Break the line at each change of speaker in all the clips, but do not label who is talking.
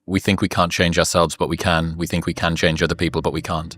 we think we can't change ourselves, but we can. We think we can change other people, but we can't.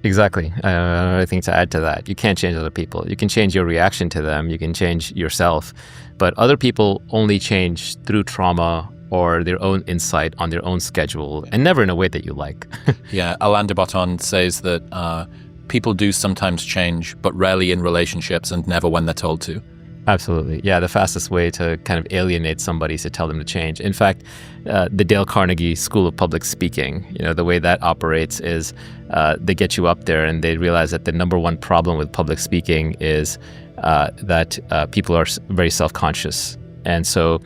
Exactly. Another thing to add to that, you can't change other people. You can change your reaction to them. You can change yourself. But other people only change through trauma or their own insight on their own schedule, and never in a way that you like.
Yeah, Alain de Botton says that people do sometimes change, but rarely in relationships and never when they're told to.
Absolutely. Yeah, the fastest way to kind of alienate somebody is to tell them to change. In fact, the Dale Carnegie School of Public Speaking, the way that operates is they get you up there and they realize that the number one problem with public speaking is that people are very self-conscious. And so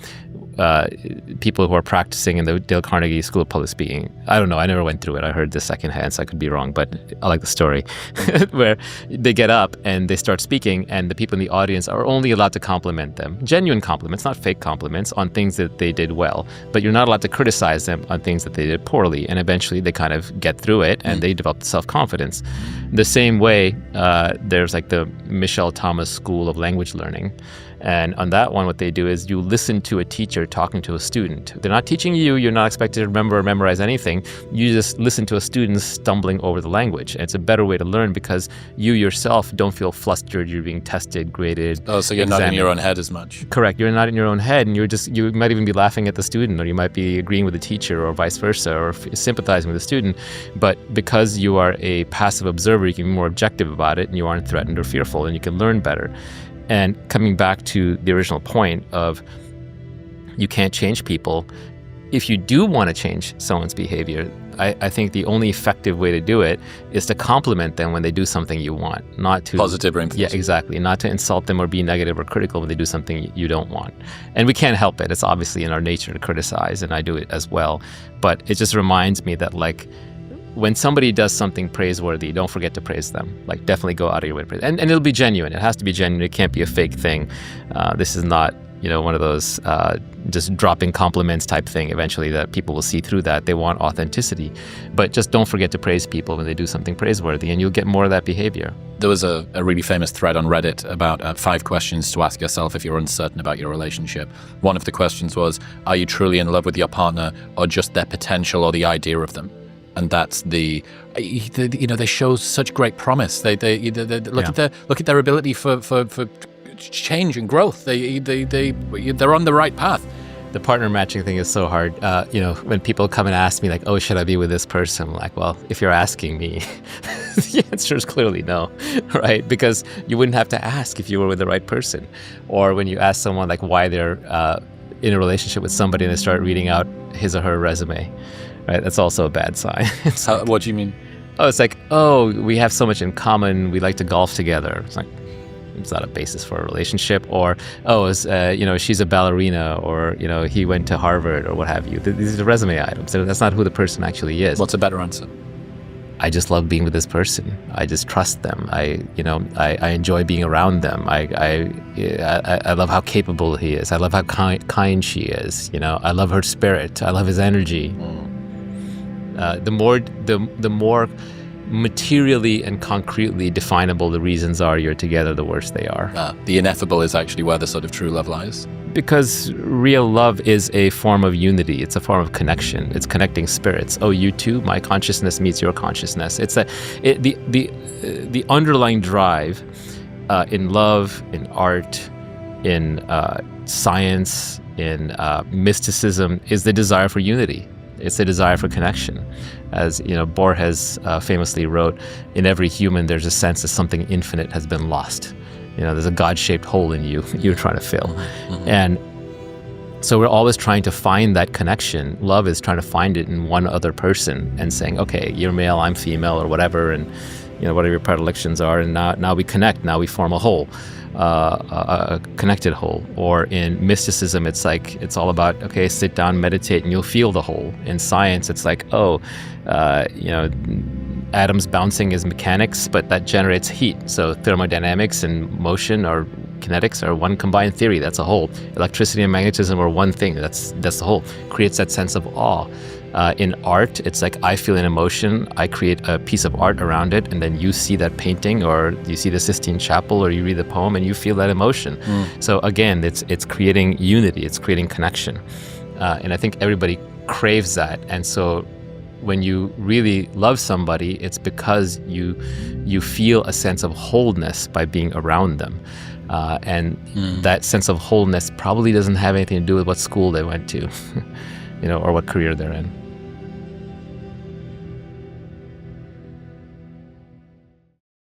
people who are practicing in the Dale Carnegie School of Public Speaking, I don't know, I never went through it. I heard this secondhand, so I could be wrong, but I like the story, where they get up and they start speaking and the people in the audience are only allowed to compliment them. Genuine compliments, not fake compliments, on things that they did well. But you're not allowed to criticize them on things that they did poorly. And eventually they kind of get through it and they develop self-confidence. The same way, there's like the Michel Thomas School of Language Learning. And on that one, what they do is you listen to a teacher talking to a student. They're not teaching you. You're not expected to remember or memorize anything. You just listen to a student stumbling over the language. And it's a better way to learn because you yourself don't feel flustered. You're being tested, graded.
Oh, so you're
examined.
not in your own head as much.
Correct. You're not in your own head, and you might even be laughing at the student, or you might be agreeing with the teacher, or vice versa, or sympathizing with the student. But because you are a passive observer, you can be more objective about it, and you aren't threatened or fearful, and you can learn better. And coming back to the original point of you can't change people, if you do want to change someone's behavior, I think the only effective way to do it is to compliment them when they do something you want, not to...
Positive reinforcement.
Yeah, exactly. Not to insult them or be negative or critical when they do something you don't want. And we can't help it. It's obviously in our nature to criticize, and I do it as well. But it just reminds me that, like, when somebody does something praiseworthy, don't forget to praise them. Like, definitely go out of your way to praise. And it'll be genuine. It has to be genuine. It can't be a fake thing. This is not, one of those just dropping compliments type thing. Eventually, that people will see through that. They want authenticity. But just don't forget to praise people when they do something praiseworthy, and you'll get more of that behavior.
There was a really famous thread on Reddit about 5 questions to ask yourself if you're uncertain about your relationship. One of the questions was, are you truly in love with your partner, or just their potential or the idea of them? And that's they show such great promise. They look at their ability for change and growth. They're on the right path.
The partner matching thing is so hard. When people come and ask me, like, oh, should I be with this person? I'm like, well, if you're asking me, the answer is clearly no, right? Because you wouldn't have to ask if you were with the right person. Or when you ask someone, like, why they're in a relationship with somebody and they start reading out his or her resume. Right, that's also a bad sign.
What do you mean?
It's like, we have so much in common. We like to golf together. It's like, it's not a basis for a relationship. Or, she's a ballerina, or, he went to Harvard, or what have you. These are the resume items. That's not who the person actually is.
What's a better answer?
I just love being with this person. I just trust them. I enjoy being around them. I love how capable he is. I love how kind she is. I love her spirit. I love his energy. The more materially and concretely definable the reasons are you're together, the worse they are.
The ineffable is actually where the sort of true love lies.
Because real love is a form of unity. It's a form of connection. It's connecting spirits. Oh, you too? My consciousness meets your consciousness. The underlying drive in love, in art, in science, in mysticism is the desire for unity. It's a desire for connection. As Borges famously wrote, in every human there's a sense that something infinite has been lost. There's a God-shaped hole in you you're trying to fill. Mm-hmm. And so we're always trying to find that connection. Love is trying to find it in one other person and saying, okay, you're male, I'm female, or whatever, and whatever your predilections are, and now we connect, now we form a whole. A connected whole. Or in mysticism, it's like, it's all about, okay, sit down, meditate, and you'll feel the whole. In science, it's like, atoms bouncing is mechanics, but that generates heat. So thermodynamics and motion or kinetics are one combined theory. That's a whole. Electricity and magnetism are one thing. That's the whole. Creates that sense of awe. In art, it's like, I feel an emotion, I create a piece of art around it, and then you see that painting, or you see the Sistine Chapel, or you read the poem, and you feel that emotion. So again, it's creating unity, it's creating connection. And I think everybody craves that. And so when you really love somebody, it's because you feel a sense of wholeness by being around them. And that sense of wholeness probably doesn't have anything to do with what school they went to, or what career they're in.